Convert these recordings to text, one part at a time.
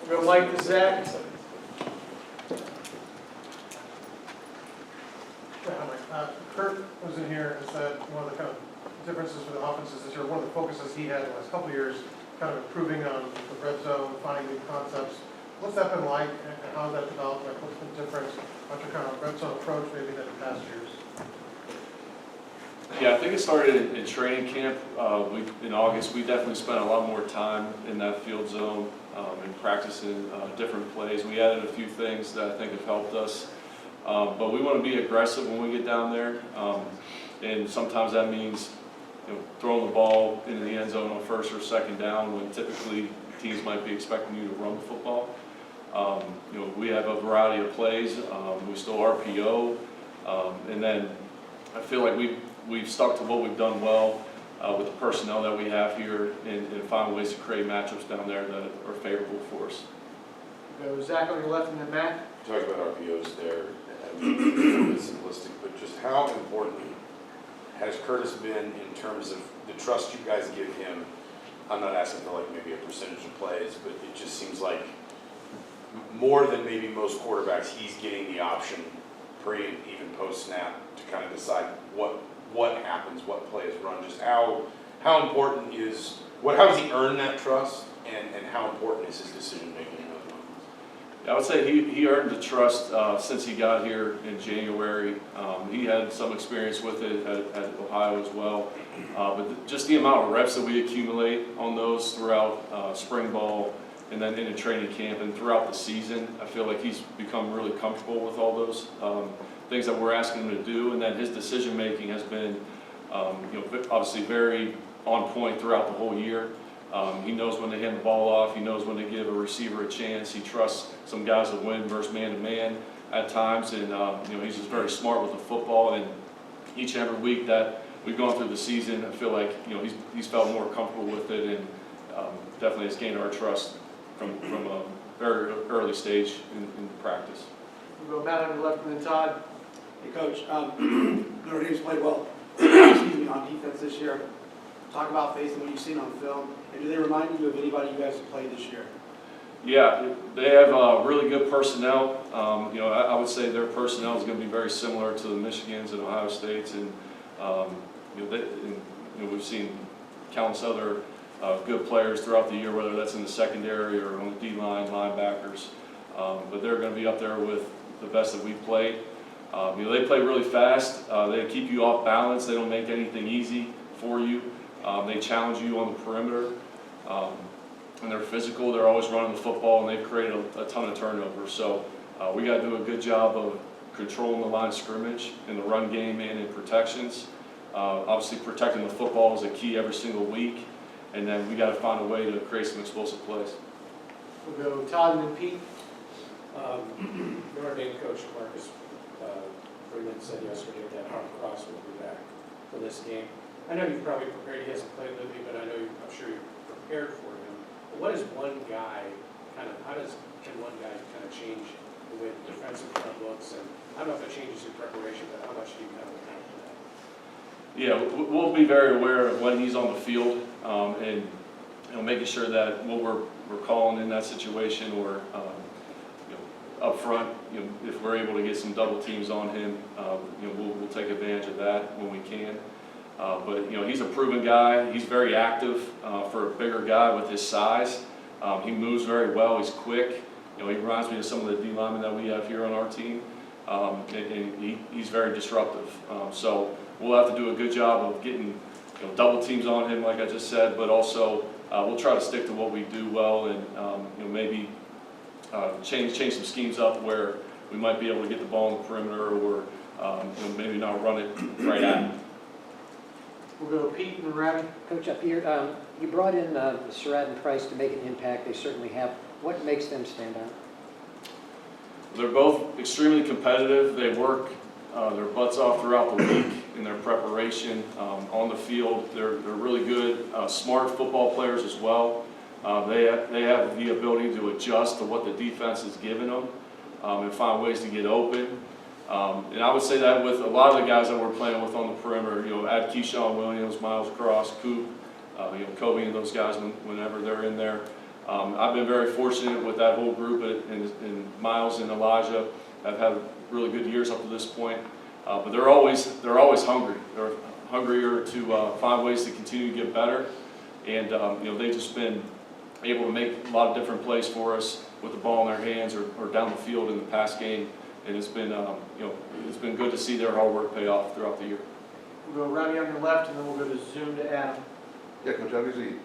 We'll go Mike to Zach. Kurt was in here and said one of the kind of differences for the offenses this year, one of the focuses he had in the last couple of years, kind of improving on the red zone, finding new concepts. What's that been like, and how has that developed? Like, what's been different about your kind of red zone approach maybe than in past years? Yeah, I think it started in training camp. In August, we definitely spent a lot more time in that field zone and practicing different plays. We added a few things that I think have helped us. But we want to be aggressive when we get down there, and sometimes that means throwing the ball into the end zone on first or second down when typically teams might be expecting you to run the football. We have a variety of plays. We still RPO, and then I feel like we've stuck to what we've done well with the personnel that we have here, and find ways to create matchups down there that are favorable for us. We'll go Zach on your left and then Matt. Talk about RPOs there. It's a little bit simplistic, but just how important has Curtis been in terms of the trust you guys give him? I'm not asking for like maybe a percentage of plays, but it just seems like more than maybe most quarterbacks, he's getting the option pre and even post snap to kind of decide what happens, what plays run. Just how important is how does he earn that trust, and how important is his decision making? I would say he earned the trust since he got here in January. He had some experience with it at Ohio as well. But just the amount of reps that we accumulate on those throughout spring ball and then into training camp and throughout the season, I feel like he's become really comfortable with all those things that we're asking him to do, and that his decision making has been obviously very on point throughout the whole year. He knows when to hand the ball off. He knows when to give a receiver a chance. He trusts some guys to win versus man-to-man at times, and he's just very smart with the football. And each and every week that we've gone through the season, I feel like he's felt more comfortable with it, and definitely has gained our trust from a very early stage in practice. We'll go Matt on your left and then Todd. Hey, Coach. Notre Dame's played well on defense this year. Talk about facing what you've seen on film, and do they remind you of anybody you guys have played this year? Yeah, they have really good personnel. I would say their personnel is going to be very similar to the Michigans and Ohio States, and we've seen countless other good players throughout the year, whether that's in the secondary or on the D-line, linebackers. But they're going to be up there with the best that we've played. They play really fast. They keep you off balance. They don't make anything easy for you. They challenge you on the perimeter, and they're physical. They're always running the football, and they've created a ton of turnovers. So we got to do a good job of controlling the line of scrimmage in the run game and in protections. Obviously, protecting the football is a key every single week, and then we got to find a way to create some explosive plays. We'll go Todd and then Pete. Notre Dame coach Marcus Freeman said yesterday that Harvey Cross will be back for this game. I know you've probably prepared. He hasn't played with me, but I'm sure you're prepared for him. But what is one guy can one guy kind of change the way the defensive front looks? And I don't know if it changes your preparation, but how much do you kind of account for that? Yeah, we'll be very aware of when he's on the field, and making sure that what we're calling in that situation, or up front, if we're able to get some double teams on him, we'll take advantage of that when we can. But he's a proven guy. He's very active for a bigger guy with his size. He moves very well. He's quick. He reminds me of some of the D linemen that we have here on our team, and he's very disruptive. So we'll have to do a good job of getting double teams on him, like I just said, but also we'll try to stick to what we do well, and maybe change some schemes up where we might be able to get the ball on the perimeter, or maybe not run it right at him. We'll go Pete and then Ravi. Coach, up here, you brought in Surratt and Price to make an impact. They certainly have. What makes them stand out? They're both extremely competitive. They work their butts off throughout the week in their preparation on the field. They're really good, smart football players as well. They have the ability to adjust to what the defense is giving them and find ways to get open. And I would say that with a lot of the guys that we're playing with on the perimeter, add Keyshawn Williams, Miles Cross, Coop, Kobe, and those guys whenever they're in there. I've been very fortunate with that whole group, and Miles and Elijah have had really good years up to this point. But they're always hungry. They're hungrier to find ways to continue to get better. And they've just been able to make a lot of different plays for us with the ball in their hands or down the field in the pass game. And it's been it's been good to see their hard work pay off throughout the year. We'll go Rowdy on your left, and then we'll go to Zoom to Adam. Yeah, Coach, obviously,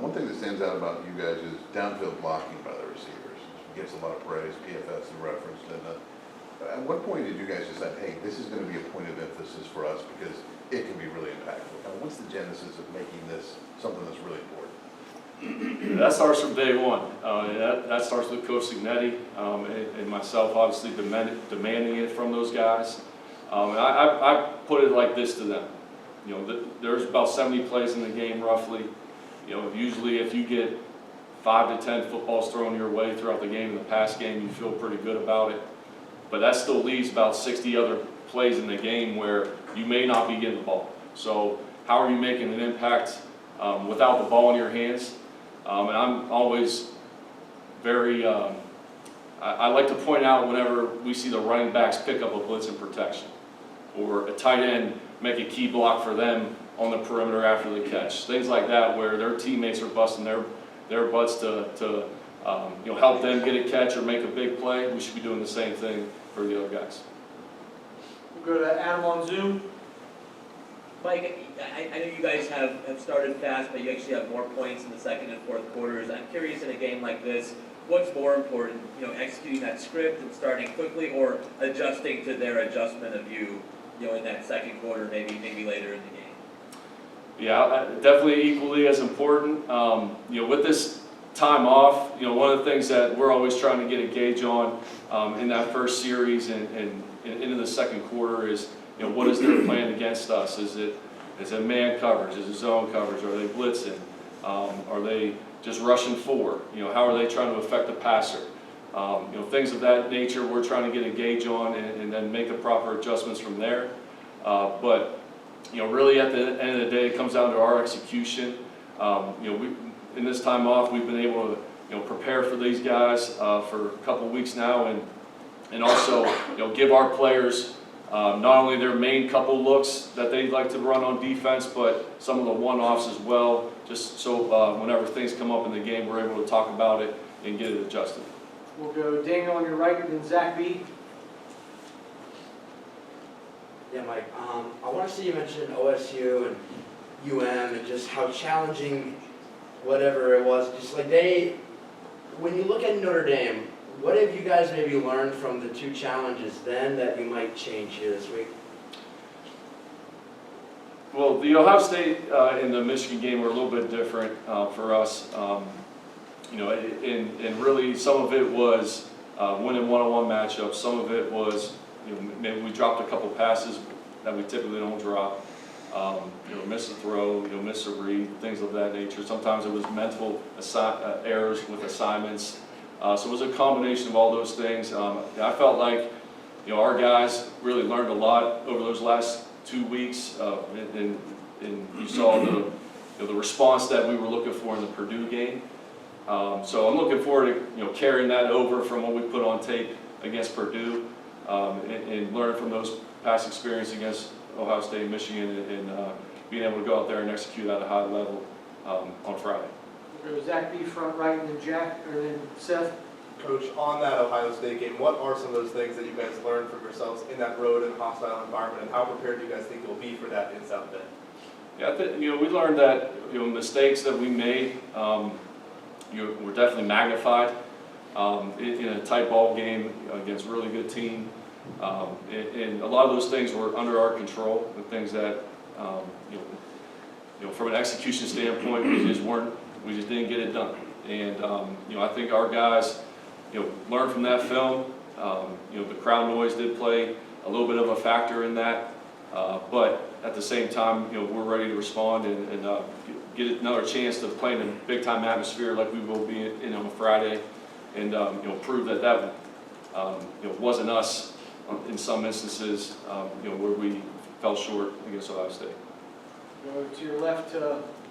one thing that stands out about you guys is downfield blocking by the receivers. Gets a lot of praise, PFS and referenced. And at what point did you guys decide, hey, this is going to be a point of emphasis for us because it can be really impactful? Kind of what's the genesis of making this something that's really important? That starts from day one. That starts with Coach Signetti and myself, obviously demanding it from those guys. And I put it like this to them. There's about 70 plays in the game roughly. Usually if you get 5 to 10 footballs thrown your way throughout the game, in the pass game, you feel pretty good about it. But that still leaves about 60 other plays in the game where you may not be getting the ball. So how are you making an impact without the ball in your hands? And I'm always very, I like to point out whenever we see the running backs pick up a blitz in protection, or a tight end make a key block for them on the perimeter after the catch. Things like that where their teammates are busting their butts to help them get a catch or make a big play. We should be doing the same thing for the other guys. We'll go to Adam on Zoom. Mike, I know you guys have started fast, but you actually have more points in the second and fourth quarters. I'm curious, in a game like this, what's more important, executing that script and starting quickly, or adjusting to their adjustment of you, in that second quarter, maybe later in the game? Yeah, definitely equally as important. With this time off, one of the things that we're always trying to get a gauge on in that first series and into the second quarter is, what is their plan against us? Is it man coverage? Is it zone coverage? Are they blitzing? Are they just rushing forward? How are they trying to affect the passer? Things of that nature we're trying to get a gauge on and then make the proper adjustments from there. But really at the end of the day, it comes down to our execution. In this time off, we've been able to prepare for these guys for a couple weeks now, and also give our players not only their main couple looks that they'd like to run on defense, but some of the one-offs as well, just so whenever things come up in the game, we're able to talk about it and get it adjusted. We'll go Daniel on your right, and then Zach B. Yeah, Mike, I want to see you mention OSU and UM and just how challenging whatever it was, just like when you look at Notre Dame, what have you guys maybe learned from the two challenges then that you might change here this week? Well, the Ohio State and the Michigan game were a little bit different for us. And really some of it was winning one-on-one matchups. Some of it was, maybe we dropped a couple passes that we typically don't drop. Miss a throw, miss a read, things of that nature. Sometimes it was mental errors with assignments. So it was a combination of all those things. I felt like, our guys really learned a lot over those last 2 weeks, and you saw the response that we were looking for in the Purdue game. So I'm looking forward to carrying that over from what we put on tape against Purdue, and learning from those past experience against Ohio State, Michigan, and being able to go out there and execute at a high level on Friday. We'll go Zach B front right, and then Jack, or then Seth. Coach, on that Ohio State game, what are some of those things that you guys learned from yourselves in that road and hostile environment, and how prepared do you guys think you'll be for that in South Bend? Yeah, we learned that mistakes that we made were definitely magnified in a tight ball game against a really good team, and a lot of those things were under our control. The things that from an execution standpoint, we just didn't get it done. And I think our guys learned from that film. The crowd noise did play a little bit of a factor in that, but at the same time, we're ready to respond and get another chance to play in a big-time atmosphere like we will be on Friday, and prove that wasn't us in some instances where we fell short against Ohio State. Go to your left,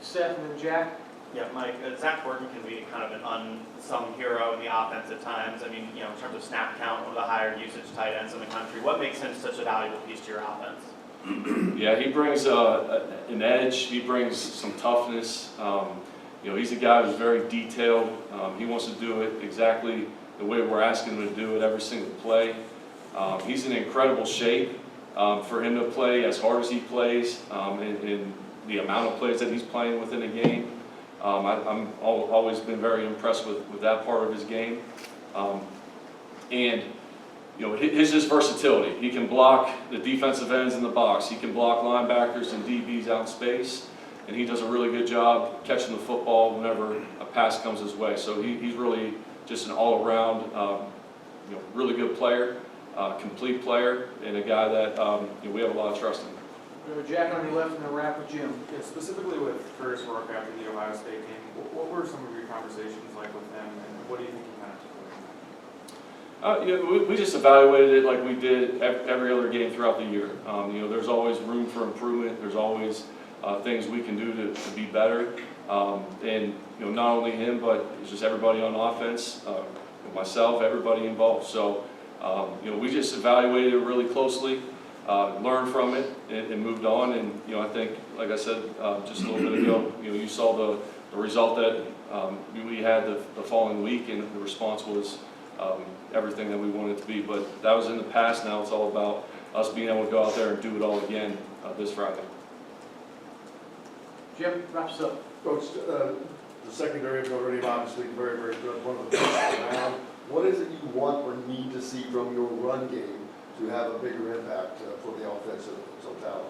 Seth, and then Jack. Yeah, Mike, Zach Gordon can be kind of an unsung hero in the offense at times. I mean, in terms of snap count, one of the higher usage tight ends in the country. What makes him such a valuable piece to your offense? Yeah, he brings an edge. He brings some toughness. He's a guy who's very detailed. He wants to do it exactly the way we're asking him to do it every single play. He's in incredible shape for him to play as hard as he plays and the amount of plays that he's playing within a game. I'm always been very impressed with that part of his game. His versatility. He can block the defensive ends in the box. He can block linebackers and DBs out in space. And he does a really good job catching the football whenever a pass comes his way. So he's really just an all-around, really good player, complete player, and a guy that we have a lot of trust in. Jack on your left and then wrap with Jim. Yeah, specifically with Curtis Rourke after the Ohio State game, what were some of your conversations like with him, and what do you think he kind of took away from that? We just evaluated it like we did every other game throughout the year. There's always room for improvement. There's always things we can do to be better. And not only him, but it's just everybody on offense, myself, everybody involved. So we just evaluated it really closely. Learned from it and moved on, and I think, like I said just a little bit ago, you saw the result that we had the following week, and the response was everything that we wanted it to be. But that was in the past. Now it's all about us being able to go out there and do it all again this Friday. Jim, wrap us up. Coach, the secondary of Notre Dame obviously very, very good, one of the best around. What is it you want or need to see from your run game to have a bigger impact for the offensive totality?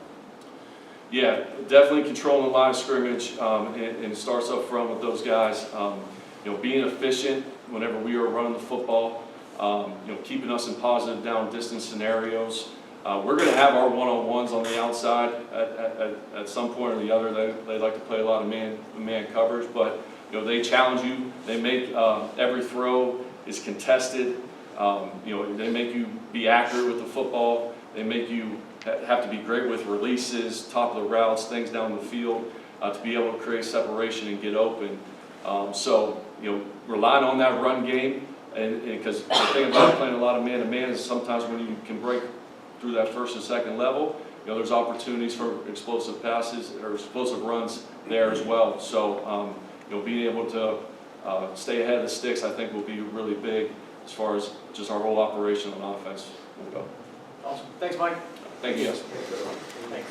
Yeah, definitely controlling the line of scrimmage, and it starts up front with those guys. Being efficient whenever we are running the football, keeping us in positive down distance scenarios. We're going to have our one-on-ones on the outside at some point or the other. They like to play a lot of man coverage, but they challenge you. They make every throw is contested. They make you be accurate with the football. They make you have to be great with releases, top of the routes, things down the field to be able to create separation and get open. Relying on that run game, and because the thing about playing a lot of man-to-man is sometimes when you can break through that first and second level, there's opportunities for explosive passes or explosive runs there as well. So, being able to stay ahead of the sticks, I think, will be really big as far as just our whole operation on offense will go. Awesome. Thanks, Mike. Thank you, guys. Thanks.